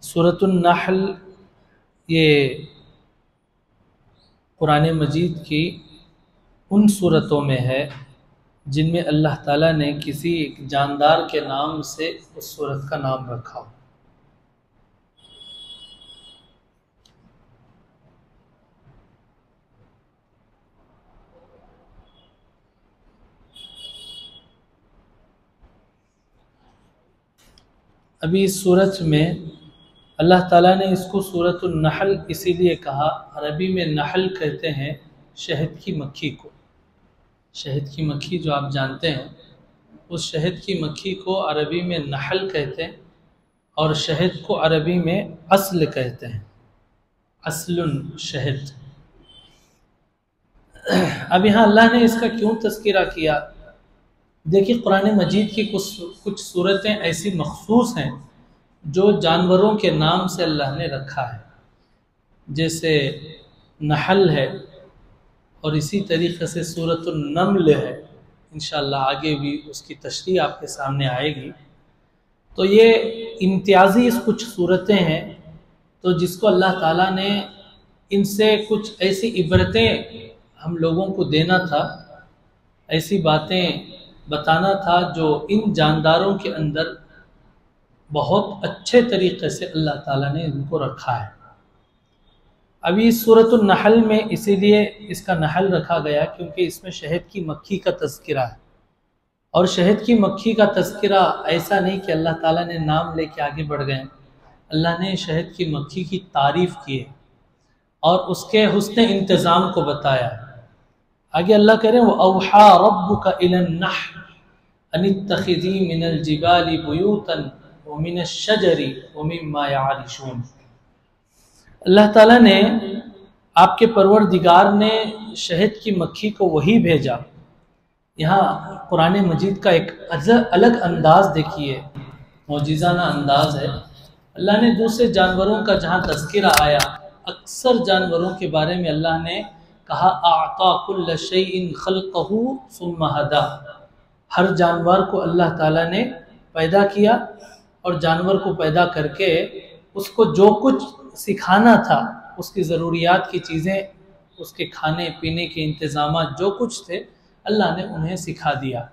सूरतुन नहल ये कुरान मजीद की उन सूरतों में है जिनमें अल्लाह ताला ने किसी एक जानदार के नाम से उस सूरत का नाम रखा हो। अभी इस सूरत में अल्लाह ताला ने इसको सूरतुन नहल इसीलिए कहा, अरबी में नहल कहते हैं शहद की मक्खी को। शहद की मक्खी जो आप जानते हैं, उस शहद की मक्खी को अरबी में नहल कहते हैं और शहद को अरबी में अस्ल कहते हैं, अस्लुन शहद। अब यहाँ अल्लाह ने इसका क्यों तज़किरा किया? देखिए, कुरान मजीद की कुछ सूरतें ऐसी मखसूस हैं जो जानवरों के नाम से अल्लाह ने रखा है, जैसे नहल है और इसी तरीक़े से सूरतुन नम्ल है। इंशाअल्लाह आगे भी उसकी तशरीह आपके सामने आएगी। तो ये इम्तियाज़ी कुछ सूरतें हैं, तो जिसको अल्लाह ताला ने इनसे कुछ ऐसी इबरतें हम लोगों को देना था, ऐसी बातें बताना था जो इन जानदारों के अंदर बहुत अच्छे तरीक़े से अल्लाह ताला ने इनको रखा है। अभी सूरतुन नहल में इसीलिए इसका नहल रखा गया क्योंकि इसमें शहद की मक्खी का तज़किरा है। और शहद की मक्खी का तज़किरा ऐसा नहीं कि अल्लाह ताला ने नाम लेके आगे बढ़ गए, अल्लाह ने शहद की मक्खी की तारीफ़ की है और उसके हुस्न इंतज़ाम को बताया है। आगे अल्लाह कह रहे हैं, वअौहा रब्बुका इलन नहल अनित्तखिज़ी मिनल जिबाली बुयूतन व मिनश शजरी व मिम्मा यारिशून। अल्लाह ताला ने, आपके परवरदिगार ने शहद की मक्खी को वही भेजा। यहाँ कुरान मजीद का एक अलग अंदाज़ देखिए, मौजिज़ाना अंदाज़ है। अल्लाह ने दूसरे जानवरों का जहाँ तज़किरा आया, अक्सर जानवरों के बारे में अल्लाह ने कहा, आता कुल्ल शैइन खल्क़हु सुम्मा हदा। हर जानवर को अल्लाह ताला ने पैदा किया और जानवर को पैदा करके उसको जो कुछ सिखाना था, उसकी ज़रूरियात की चीज़ें, उसके खाने पीने के इंतज़ाम जो कुछ थे, अल्लाह ने उन्हें सिखा दिया।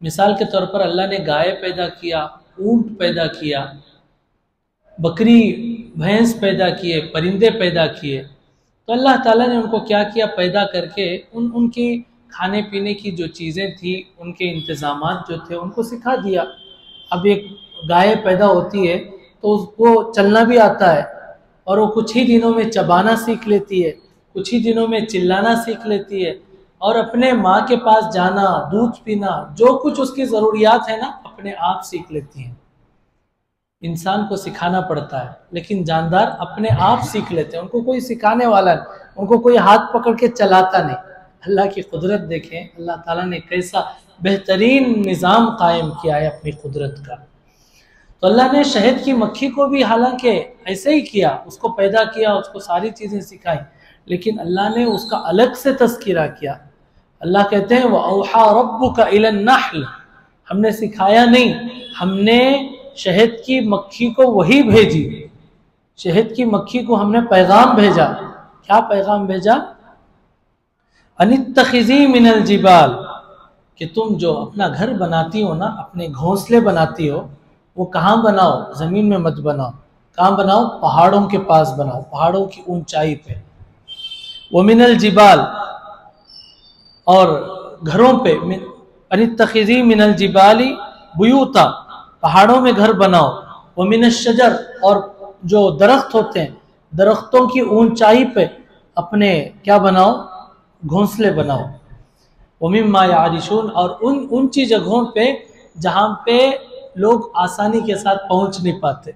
मिसाल के तौर पर अल्लाह ने गाय पैदा किया, ऊँट पैदा किया, बकरी भैंस पैदा किए, परिंदे पैदा किए। तो अल्लाह ताला ने उनको क्या किया, पैदा करके उनकी खाने पीने की जो चीज़ें थी, उनके इंतज़ामात जो थे, उनको सिखा दिया। अब एक गाय पैदा होती है तो उसको चलना भी आता है और वो कुछ ही दिनों में चबाना सीख लेती है, कुछ ही दिनों में चिल्लाना सीख लेती है और अपने माँ के पास जाना, दूध पीना, जो कुछ उसकी ज़रूरियात है ना, अपने आप सीख लेती हैं। इंसान को सिखाना पड़ता है, लेकिन जानदार अपने आप सीख लेते हैं, उनको कोई सिखाने वाला नहीं, उनको कोई हाथ पकड़ के चलाता नहीं। अल्लाह की कुदरत देखें, अल्लाह ताला ने कैसा बेहतरीन निज़ाम कायम किया है अपनी कुदरत का। तो अल्लाह ने शहद की मक्खी को भी हालांकि ऐसे ही किया, उसको पैदा किया, उसको सारी चीज़ें सिखाई, लेकिन अल्लाह ने उसका अलग से तज़किरा किया। अल्लाह कहते हैं, वअौहा रब्बुका इलन नहल, हमने सिखाया नहीं, हमने शहद की मक्खी को वही भेजी। शहद की मक्खी को हमने पैगाम भेजा। क्या पैगाम भेजा? अनित्तखिज़ी मिनल जिबाल, कि तुम जो अपना घर बनाती हो ना, अपने घोंसले बनाती हो, वो कहाँ बनाओ? ज़मीन में मत बनाओ। कहाँ बनाओ? पहाड़ों के पास बनाओ, पहाड़ों की ऊंचाई पे। वो मिनल जिबाल, और घरों पे, अनित्तखिज़ी मिनल जिबाली बुयूता, पहाड़ों में घर बनाओ। वो मिनश शजर, और जो दरख्त होते हैं, दरख्तों की ऊंचाई पे अपने क्या बनाओ? घोंसले बनाओ। वो मिम्मा यारिशून, और उन ऊंची जगहों पे जहाँ पे लोग आसानी के साथ पहुँच नहीं पाते।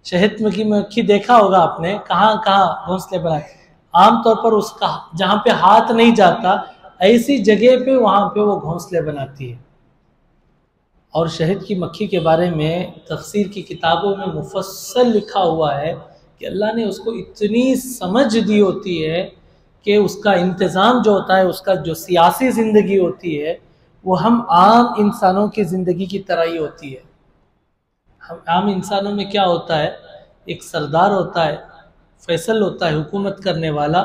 शहद की मक्खी देखा होगा आपने, कहाँ कहाँ घोंसले बनाए, आमतौर पर उसका जहाँ पे हाथ नहीं जाता, ऐसी जगह पे वहाँ पे वो घोंसले बनाती है। और शहद की मक्खी के बारे में तफसीर की किताबों में मुफस्सल लिखा हुआ है कि अल्लाह ने उसको इतनी समझ दी होती है कि उसका इंतज़ाम जो होता है, उसका जो सियासी ज़िंदगी होती है, वो हम आम इंसानों की ज़िंदगी की तरह ही होती है। हम आम इंसानों में क्या होता है एक सरदार होता है, फैसल होता है हुकूमत करने वाला,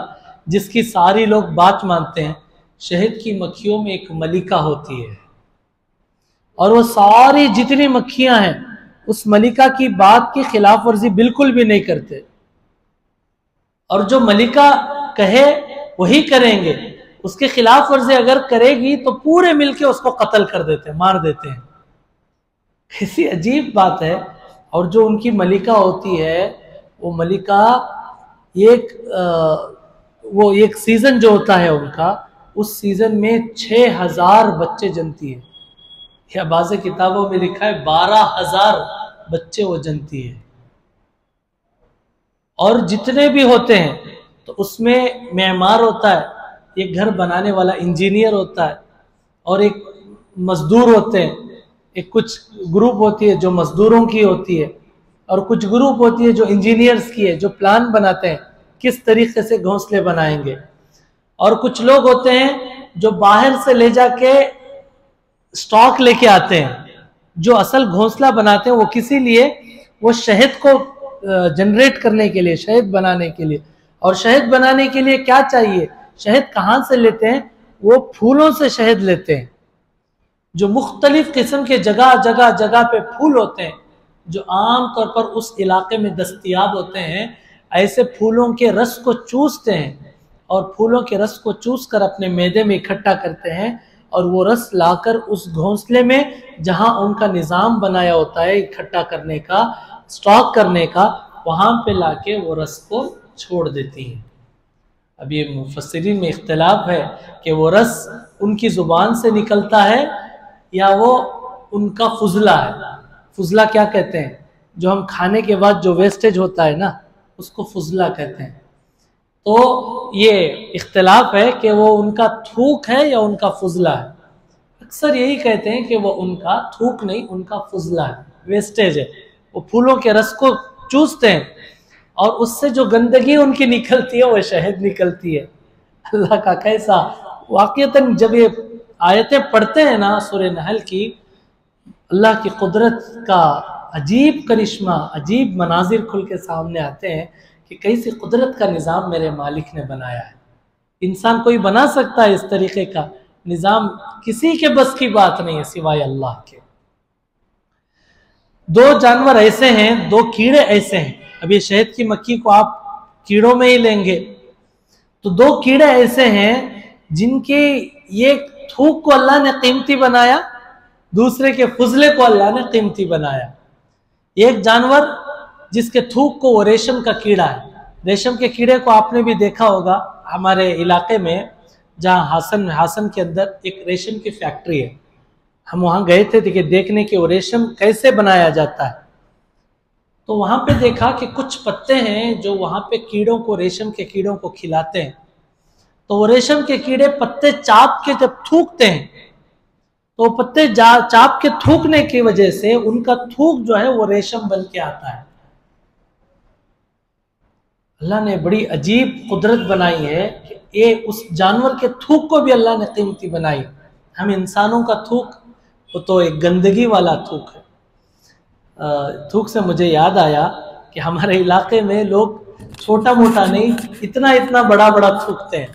जिसकी सारी लोग बात मानते हैं। शहद की मक्खियों में एक मलिका होती है और वो सारी जितनी मक्खियां हैं उस मलिका की बात की खिलाफ वर्जी बिल्कुल भी नहीं करते, और जो मलिका कहे वही करेंगे। उसके खिलाफ वर्जी अगर करेगी तो पूरे मिलके उसको कत्ल कर देते हैं, मार देते हैं। कैसी अजीब बात है। और जो उनकी मलिका होती है, वो मलिका वो एक सीजन जो होता है उनका, उस सीजन में 6000 बच्चे जनती है, या बाज़ किताबों में लिखा है 12,000 बच्चे वो जनती है। और जितने भी होते हैं तो उसमें मेमार होता है, एक घर बनाने वाला इंजीनियर होता है, और एक मजदूर होते हैं। एक कुछ ग्रुप होती है जो मजदूरों की होती है, और कुछ ग्रुप होती है जो इंजीनियर्स की है, जो प्लान बनाते हैं किस तरीके से घोंसले बनाएंगे। और कुछ लोग होते हैं जो बाहर से ले जाके स्टॉक लेके आते हैं, जो असल घोंसला बनाते हैं वो किसी लिए, वो शहद को जनरेट करने के लिए, शहद बनाने के लिए। और शहद बनाने के लिए क्या चाहिए, शहद कहाँ से लेते हैं, वो फूलों से शहद लेते हैं। जो मुख्तलिफ किस्म के जगह जगह जगह पे फूल होते हैं, जो आम तौर पर उस इलाके में दस्तयाब होते हैं, ऐसे फूलों के रस को चूसते हैं, और फूलों के रस को चूस कर अपने मैदे में इकट्ठा करते हैं, और वो रस लाकर उस घोंसले में जहां उनका निज़ाम बनाया होता है इकट्ठा करने का, स्टॉक करने का, वहां पे लाके वो रस को छोड़ देती हैं। अब ये मुफस्सिरीन में इख्तिलाफ है कि वो रस उनकी ज़ुबान से निकलता है या वो उनका फुजला है। फुजला क्या कहते हैं, जो हम खाने के बाद जो वेस्टेज होता है ना, उसको फुजला कहते हैं। तो ये इख्तिलाफ है कि वो उनका थूक है या उनका फुजला है। अक्सर यही कहते हैं कि वो उनका थूक नहीं, उनका फुजला है, वेस्टेज है। वो फूलों के रस को चूसते हैं और उससे जो गंदगी उनकी निकलती है वो शहद निकलती है। अल्लाह का कैसा वाक़ियतन, जब ये आयतें पढ़ते हैं ना सूरह नहल की, अल्लाह की कुदरत का अजीब करिश्मा, अजीब मनाजिर खुल के सामने आते हैं कि कैसी कुदरत का निज़ाम मेरे मालिक ने बनाया है। इंसान कोई बना सकता है इस तरीके का निज़ाम, किसी के बस की बात नहीं है सिवाय अल्लाह के। दो जानवर ऐसे हैं, दो कीड़े ऐसे हैं। अब ये शहद की मक्खी को आप कीड़ों में ही लेंगे तो दो कीड़े ऐसे हैं जिनके ये थूक को अल्लाह ने कीमती बनाया, दूसरे के फुजले को अल्लाह ने कीमती बनाया। एक जानवर जिसके थूक को वो रेशम का कीड़ा है। रेशम के कीड़े को आपने भी देखा होगा हमारे इलाके में, जहाँ हासन के अंदर एक रेशम की फैक्ट्री है। हम वहाँ गए थे देखने के वो रेशम कैसे बनाया जाता है। तो वहाँ पे देखा कि कुछ पत्ते हैं जो वहाँ पे कीड़ों को, रेशम के कीड़ों को खिलाते हैं। तो वो रेशम के कीड़े पत्ते चाप के जब थूकते हैं तो पत्ते चाप के थूकने की वजह से उनका थूक जो है वो रेशम बन के आता है। अल्लाह ने बड़ी अजीब कुदरत बनाई है कि ये उस जानवर के थूक को भी अल्लाह ने कीमती बनाई। हम इंसानों का थूक वो तो एक गंदगी वाला थूक है। थूक से मुझे याद आया कि हमारे इलाके में लोग छोटा मोटा नहीं, इतना इतना बड़ा बड़ा थूकते हैं।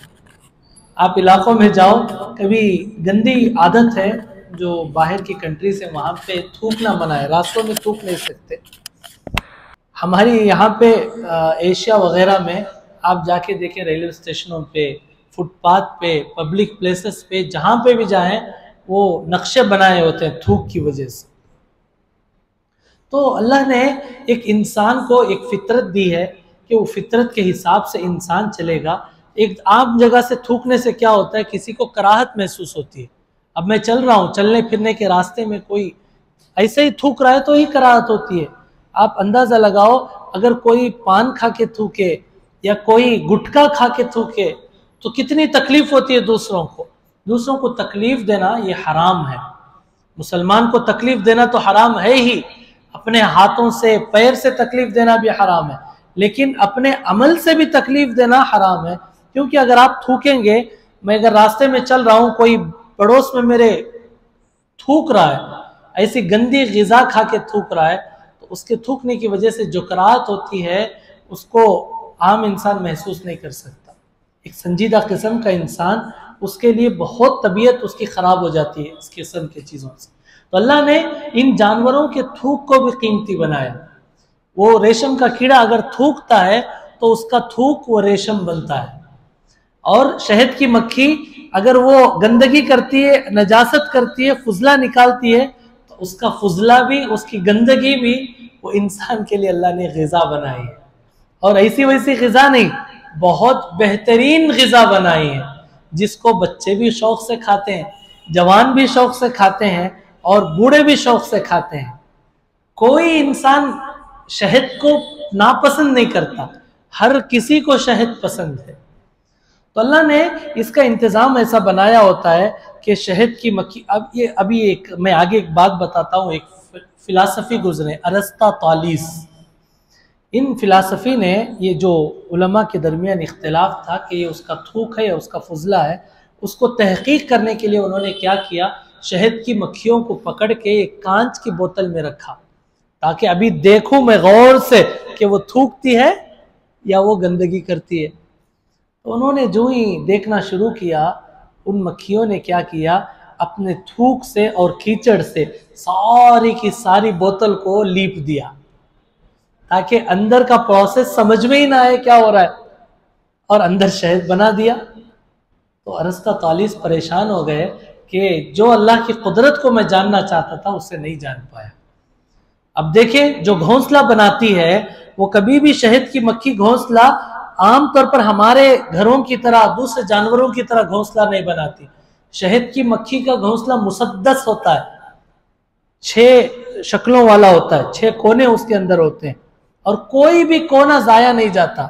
आप इलाकों में जाओ, कभी गंदी आदत है जो बाहर की कंट्री से, वहाँ पे थूकना मना है, रास्तों में थूक नहीं सकते। हमारी यहाँ पे एशिया वगैरह में आप जाके देखें, रेलवे स्टेशनों पे, फुटपाथ पे, पब्लिक प्लेसेस पे, जहाँ पे भी जाएं वो नक्शे बनाए होते हैं थूक की वजह से। तो अल्लाह ने एक इंसान को एक फितरत दी है कि वो फितरत के हिसाब से इंसान चलेगा। एक आम जगह से थूकने से क्या होता है, किसी को कराहत महसूस होती है। अब मैं चल रहा हूँ, चलने फिरने के रास्ते में कोई ऐसे ही थूक रहा है तो ही कराहत होती है। आप अंदाज़ा लगाओ, अगर कोई पान खा के थूके या कोई गुटखा खा के थूके तो कितनी तकलीफ होती है दूसरों को। दूसरों को तकलीफ देना ये हराम है। मुसलमान को तकलीफ देना तो हराम है ही, अपने हाथों से, पैर से तकलीफ देना भी हराम है, लेकिन अपने अमल से भी तकलीफ देना हराम है। क्योंकि अगर आप थूकेंगे, मैं अगर रास्ते में चल रहा हूँ, कोई पड़ोस में मेरे थूक रहा है, ऐसी गंदी ग़िज़ा खा के थूक रहा है, तो उसके थूकने की वजह से जो कराहत होती है उसको आम इंसान महसूस नहीं कर सकता। एक संजीदा किस्म का इंसान, उसके लिए बहुत तबीयत उसकी ख़राब हो जाती है इस किस्म की चीज़ों से। तो अल्लाह ने इन जानवरों के थूक को भी कीमती बनाया। वो रेशम का कीड़ा अगर थूकता है तो उसका थूक वो रेशम बनता है, और शहद की मक्खी अगर वो गंदगी करती है, नजासत करती है, फुजला निकालती है, तो उसका फुजला भी, उसकी गंदगी भी वो इंसान के लिए अल्लाह ने ग़िज़ा बनाई है। और ऐसी वैसी ग़िज़ा नहीं, बहुत बेहतरीन ग़िज़ा बनाई है जिसको बच्चे भी शौक से खाते हैं, जवान भी शौक से खाते हैं और बूढ़े भी शौक से खाते हैं। कोई इंसान शहद को नापसंद नहीं करता, हर किसी को शहद पसंद है। तो अल्लाह ने इसका इंतज़ाम ऐसा बनाया होता है कि शहद की मक्खी, अब ये अभी एक मैं आगे एक बात बताता हूँ। एक फ़िलासफ़ी गुजरे, अरस्तातालिस, इन फ़िलासफ़ी ने, ये जो उलमा के दरमियान इख्तिलाफ था कि ये उसका थूक है या उसका फुजला है, उसको तहक़ीक़ करने के लिए उन्होंने क्या किया, शहद की मक्खियों को पकड़ के एक कांच की बोतल में रखा ताकि अभी देखूं मैं गौर से कि वो थूकती है या वो गंदगी करती है। तो उन्होंने जो ही देखना शुरू किया, उन मक्खियों ने क्या किया, अपने थूक से और कीचड़ से सारी की सारी बोतल को लीप दिया ताकि अंदर का प्रोसेस समझ में ही ना आए क्या हो रहा है, और अंदर शहद बना दिया। तो अरस्तातालिस परेशान हो गए कि जो अल्लाह की कुदरत को मैं जानना चाहता था उससे नहीं जान पाया। अब देखिए, जो घोंसला बनाती है वो कभी भी शहद की मक्खी घोंसला आमतौर पर हमारे घरों की तरह, दूसरे जानवरों की तरह घोंसला नहीं बनाती। शहद की मक्खी का घोंसला मुसद्दस होता है, 6 शक्लों वाला होता है, 6 कोने उसके अंदर होते हैं और कोई भी कोना जाया नहीं जाता,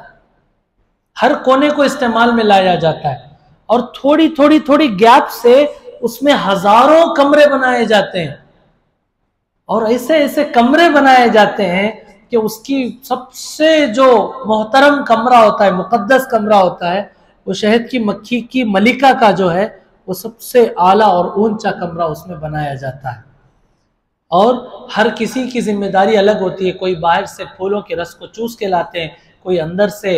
हर कोने को इस्तेमाल में लाया जाता है। और थोड़ी थोड़ी थोड़ी गैप से उसमें हजारों कमरे बनाए जाते हैं, और ऐसे ऐसे कमरे बनाए जाते हैं कि उसकी सबसे जो मोहतरम कमरा होता है, मुकद्दस कमरा होता है, वो शहद की मक्खी की मलिका का जो है वो सबसे आला और ऊंचा कमरा उसमें बनाया जाता है। और हर किसी की जिम्मेदारी अलग होती है। कोई बाहर से फूलों के रस को चूस के लाते हैं, कोई अंदर से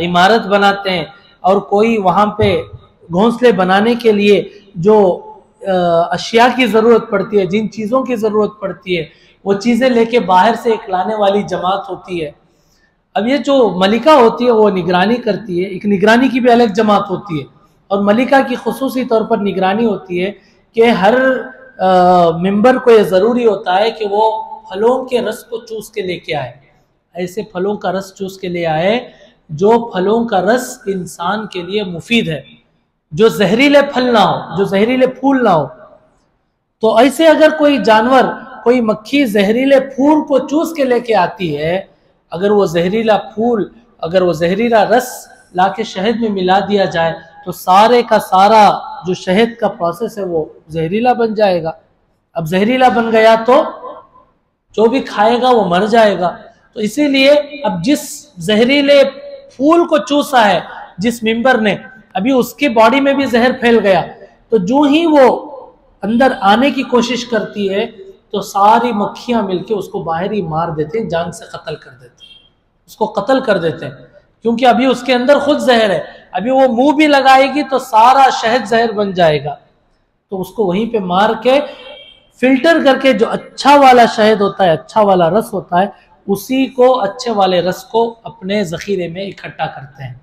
इमारत बनाते हैं, और कोई वहाँ पे घोंसले बनाने के लिए जो अशिया की ज़रूरत पड़ती है, जिन चीज़ों की ज़रूरत पड़ती है, वो चीज़ें लेके बाहर से एक लाने वाली जमात होती है। अब ये जो मलिका होती है वो निगरानी करती है, एक निगरानी की भी अलग जमात होती है, और मलिका की खुसूसी तौर पर निगरानी होती है कि हर मेंबर को ये ज़रूरी होता है कि वो फलों के रस को चूस के लेके आए, ऐसे फलों का रस चूस के ले आए जो फलों का रस इंसान के लिए मुफीद है, जो जहरीले फल ना हो, जो जहरीले फूल ना हो। तो ऐसे अगर कोई जानवर, कोई मक्खी जहरीले फूल को चूस के लेके आती है, अगर वो जहरीला फूल, अगर वो जहरीला रस लाके शहद में मिला दिया जाए तो सारे का सारा जो शहद का प्रोसेस है वो जहरीला बन जाएगा। अब जहरीला बन गया तो जो भी खाएगा वो मर जाएगा। तो इसीलिए अब जिस जहरीले फूल को चूसा है जिस मेंबर ने, अभी उसके बॉडी में भी जहर फैल गया, तो जो ही वो अंदर आने की कोशिश करती है तो सारी मक्खियां मिलके उसको बाहर ही मार देते हैं, जान से कत्ल कर देते हैं, उसको कत्ल कर देते हैं, क्योंकि अभी उसके अंदर खुद जहर है। अभी वो मुंह भी लगाएगी तो सारा शहद जहर बन जाएगा। तो उसको वहीं पे मार के फिल्टर करके जो अच्छा वाला शहद होता है, अच्छा वाला रस होता है, उसी को, अच्छे वाले रस को अपने ज़ख़ीरे में इकट्ठा करते हैं।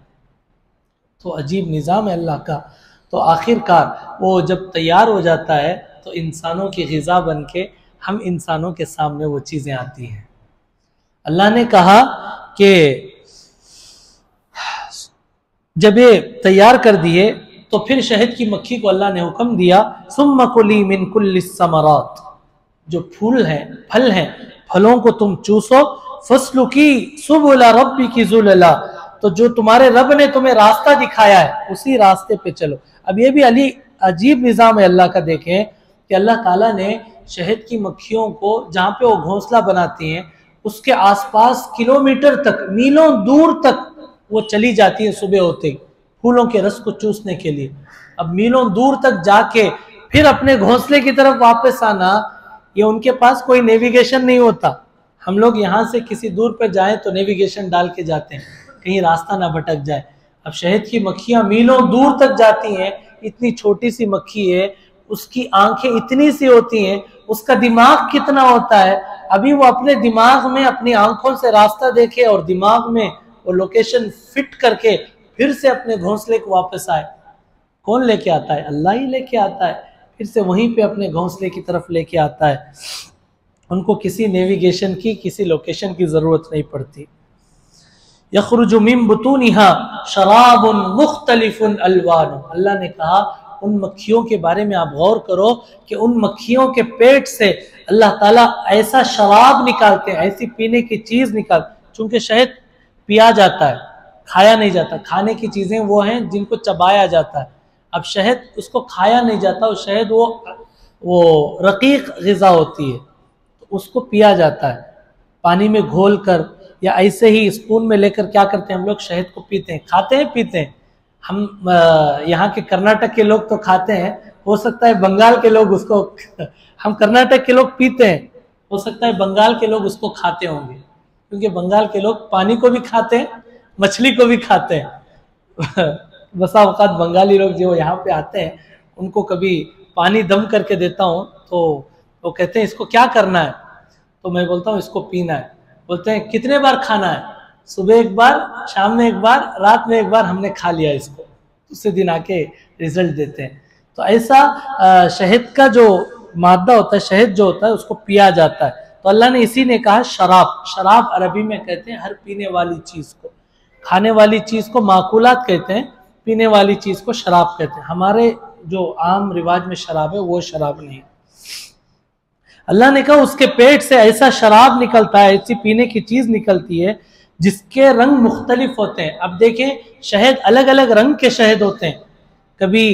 तो अजीब निज़ाम है अल्लाह का। तो आखिरकार वो जब तैयार हो जाता है तो इंसानों की ग़िज़ा बन के हम इंसानों के सामने वो चीज़ें आती हैं। अल्लाह ने कहा कि जब ये तैयार कर दिए तो फिर शहद की मक्खी को अल्लाह ने हुक्म दिया, सुम्मा कुली मिन कुल्लिस समरात, जो फूल हैं, फल हैं, फलों को तुम चूसो, फस्लुकी सुबुला रब्बिकी ज़ुलला, तो जो तुम्हारे रब ने तुम्हें रास्ता दिखाया है उसी रास्ते पे चलो। अब ये भी अजीब निज़ाम है अल्लाह का। देखें कि अल्लाह ताला ने शहद की मक्खियों को जहाँ पे वो घोंसला बनाती हैं उसके आसपास किलोमीटर तक, मीलों दूर तक वो चली जाती है सुबह होते ही फूलों के रस को चूसने के लिए। अब मीलों दूर तक जाके फिर अपने घोंसले की तरफ वापस आना, ये उनके पास कोई नेविगेशन नहीं होता, हम लोग यहाँ से किसी दूर पर जाएं तो नेविगेशन डाल के जाते हैं, कहीं रास्ता ना भटक जाए। अब शहद की मक्खियाँ मीलों दूर तक जाती हैं, इतनी छोटी सी मक्खी है, उसकी आंखें इतनी सी होती हैं, उसका दिमाग कितना होता है, अभी वो अपने दिमाग में अपनी आंखों से रास्ता देखे और दिमाग में वो लोकेशन फिट करके फिर से अपने घोंसले को वापस आए। कौन लेके आता है? अल्लाह ही लेके आता है, फिर से वहीं पे अपने घोंसले की तरफ लेके आता है। उनको किसी नेविगेशन की, किसी लोकेशन की जरूरत नहीं पड़ती। यखरुजु मिन बुतूनिहा शराबुन मुख्तलिफुन अलवानु, अल्लाह ने कहा उन मक्खियों के बारे में आप गौर करो कि उन मक्खियों के पेट से अल्लाह ताला ऐसा शराब निकालते हैं, ऐसी पीने की चीज निकाल, चूंकि शहद पिया जाता है, खाया नहीं जाता। खाने की चीजें वो हैं जिनको चबाया जाता है, अब शहद उसको खाया नहीं जाता, और शहद वो रकीक ग़िज़ा होती है, तो उसको पिया जाता है पानी में घोल कर, या ऐसे ही स्पून में लेकर क्या करते हैं हम लोग, शहद को पीते हैं, खाते हैं, पीते हैं। हम यहाँ के कर्नाटक के लोग तो खाते हैं, हो सकता है बंगाल के लोग उसको हम कर्नाटक के लोग पीते हैं, हो सकता है बंगाल के लोग उसको खाते होंगे, क्योंकि बंगाल के लोग पानी को भी खाते हैं, मछली को भी खाते हैं। बसा औकात बंगाली लोग जो यहाँ पे आते हैं, उनको कभी पानी दम करके देता हूँ तो वो कहते हैं इसको क्या करना है, तो मैं बोलता हूँ इसको पीना है। बोलते हैं कितने बार खाना है? सुबह एक बार, शाम में एक बार, रात में एक बार, हमने खा लिया इसको, दूसरे दिन आके रिजल्ट देते हैं। तो ऐसा शहद का जो मादा होता है, शहद जो होता है, उसको पिया जाता है। तो अल्लाह ने इसी ने कहा शराब। शराब अरबी में कहते हैं हर पीने वाली चीज को, खाने वाली चीज को माकुलात कहते हैं, पीने वाली चीज को शराब कहते हैं। हमारे जो आम रिवाज में शराब है वो शराब नहीं। अल्लाह ने कहा उसके पेट से ऐसा शराब निकलता है, ऐसी पीने की चीज निकलती है जिसके रंग मुख्तलिफ होते हैं। अब देखें, शहद अलग अलग रंग के शहद होते हैं, कभी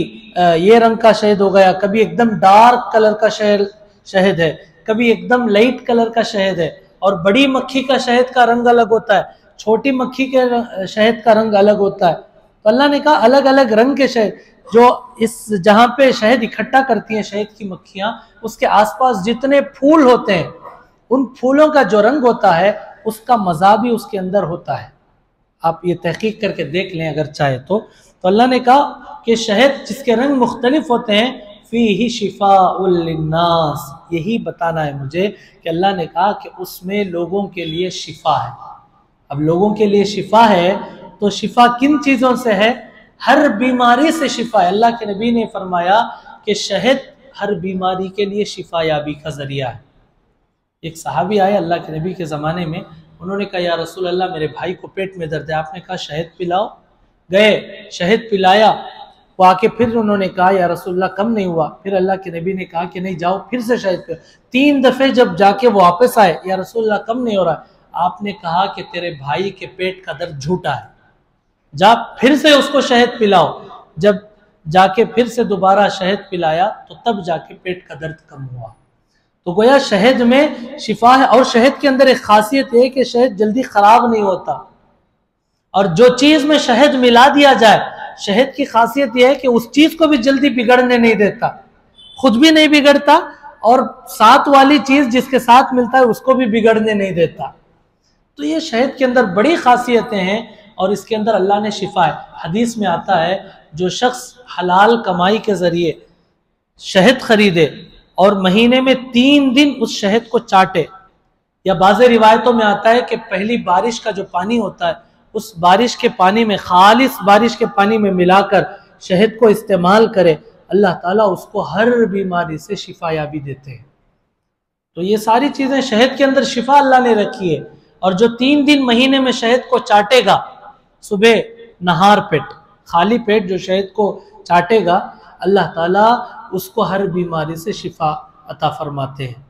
ये रंग का शहद हो गया, कभी एकदम डार्क कलर का शहद है, कभी एकदम लाइट कलर का शहद है, और बड़ी मक्खी का शहद का रंग अलग होता है, छोटी मक्खी के शहद का रंग अलग होता है। तो अल्लाह ने कहा अलग अलग रंग के शहद, जो इस जहाँ पे शहद इकट्ठा करती हैं शहद की मक्खियाँ, उसके आसपास जितने फूल होते हैं, उन फूलों का जो रंग होता है उसका मज़ा भी उसके अंदर होता है। आप ये तहकीक करके देख लें अगर चाहे तो अल्लाह ने कहा कि शहद जिसके रंग मुख्तलिफ होते हैं, फ़ीही शिफ़ाउल लिन्नास, यही बताना है मुझे कि अल्लाह ने कहा कि उसमें लोगों के लिए शिफा है। अब लोगों के लिए शिफा है तो शिफा किन चीज़ों से है? हर बीमारी से शिफा है। अल्लाह के नबी ने फरमाया कि शहद हर बीमारी के लिए शिफा याबी का ज़रिया है। एक सहाबी आए अल्लाह के नबी के ज़माने में, उन्होंने कहा या रसूल अल्लाह मेरे भाई को पेट में दर्द है, आपने कहा शहद पिलाओ। गए, शहद पिलाया, वो आके फिर उन्होंने कहा या रसूलल्लाह कम नहीं हुआ। फिर अल्लाह के नबी ने कहा कि नहीं जाओ फिर से शहद पिलाओ। 3 दफ़े जब जाके वो वापस आए, या रसूलल्लाह कम नहीं हो रहा, आपने कहा कि तेरे भाई के पेट का दर्द झूठा है, जा फिर से उसको शहद पिलाओ। जब जाके फिर से दोबारा शहद पिलाया तो तब जाके पेट का दर्द कम हुआ। तो गोया शहद में शिफा है। और शहद के अंदर एक खासियत है कि शहद जल्दी खराब नहीं होता, और जो चीज में शहद मिला दिया जाए, शहद की खासियत यह है कि उस चीज को भी जल्दी बिगड़ने नहीं देता, खुद भी नहीं बिगड़ता, और साथ वाली चीज जिसके साथ मिलता है उसको भी बिगड़ने नहीं देता। तो ये शहद के अंदर बड़ी खासियतें हैं, और इसके अंदर अल्लाह ने शिफा है। हदीस में आता है जो शख्स हलाल कमाई के जरिए शहद खरीदे और महीने में 3 दिन उस शहद को चाटे, या बाज़ रिवायतों में आता है कि पहली बारिश का जो पानी होता है उस बारिश के पानी में, खालिस बारिश के पानी में मिलाकर शहद को इस्तेमाल करे, अल्लाह ताला उसको हर बीमारी से शिफा याबी देते हैं। तो ये सारी चीज़ें शहद के अंदर शिफा अल्लाह ने रखी है। और जो 3 दिन महीने में शहद को चाटेगा, सुबह नहार पेट, खाली पेट जो शहद को चाटेगा, अल्लाह ताला उसको हर बीमारी से शिफा अता फरमाते हैं।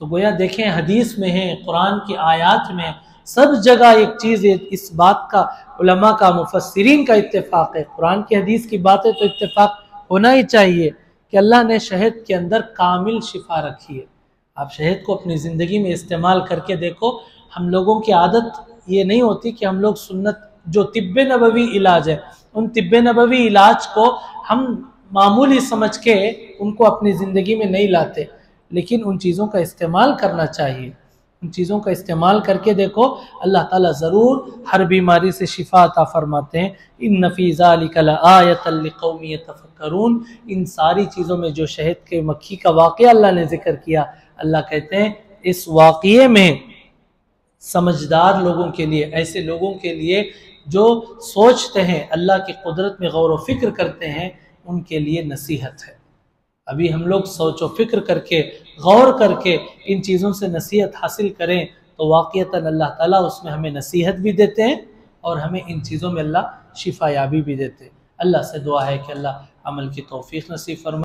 तो गोया देखें हदीस में है, कुरान की आयात में, सब जगह एक चीज़ है, इस बात का उलमा का, मुफस्सिरीन का इत्तेफाक है। कुरान की हदीस की बातें तो इत्तेफाक होना ही चाहिए कि अल्लाह ने शहद के अंदर कामिल शिफा रखी है। आप शहद को अपनी ज़िंदगी में इस्तेमाल करके देखो। हम लोगों की आदत ये नहीं होती कि हम लोग सुन्नत जो तिब्बे नबवी इलाज है, उन तिब्बे नबवी इलाज को हम मामूली समझ के उनको अपनी ज़िंदगी में नहीं लाते, लेकिन उन चीज़ों का इस्तेमाल करना चाहिए। उन चीज़ों का इस्तेमाल करके देखो, अल्लाह ताला ज़रूर हर बीमारी से शिफा अता फरमाते हैं। इन नफ़ी ज़ालिका लआयतन लिक़ौमिन यतफ़क्करून, इन सारी चीज़ों में जो शहद के मक्खी का वाक़या अल्लाह ने ज़िक्र किया, अल्लाह कहते हैं इस वाक़ये में समझदार लोगों के लिए, ऐसे लोगों के लिए जो सोचते हैं, अल्लाह की कुदरत में गौर व फिक्र करते हैं, उनके लिए नसीहत है। अभी हम लोग सोचो फिक्र करके, गौर करके इन चीज़ों से नसीहत हासिल करें तो वाक़ईतन अल्लाह ताला उसमें हमें नसीहत भी देते हैं और हमें इन चीज़ों में अल्लाह शिफा याबी भी देते हैं। अल्लाह से दुआ है कि अल्लाह अमल की तौफीक नसीब फरमाए।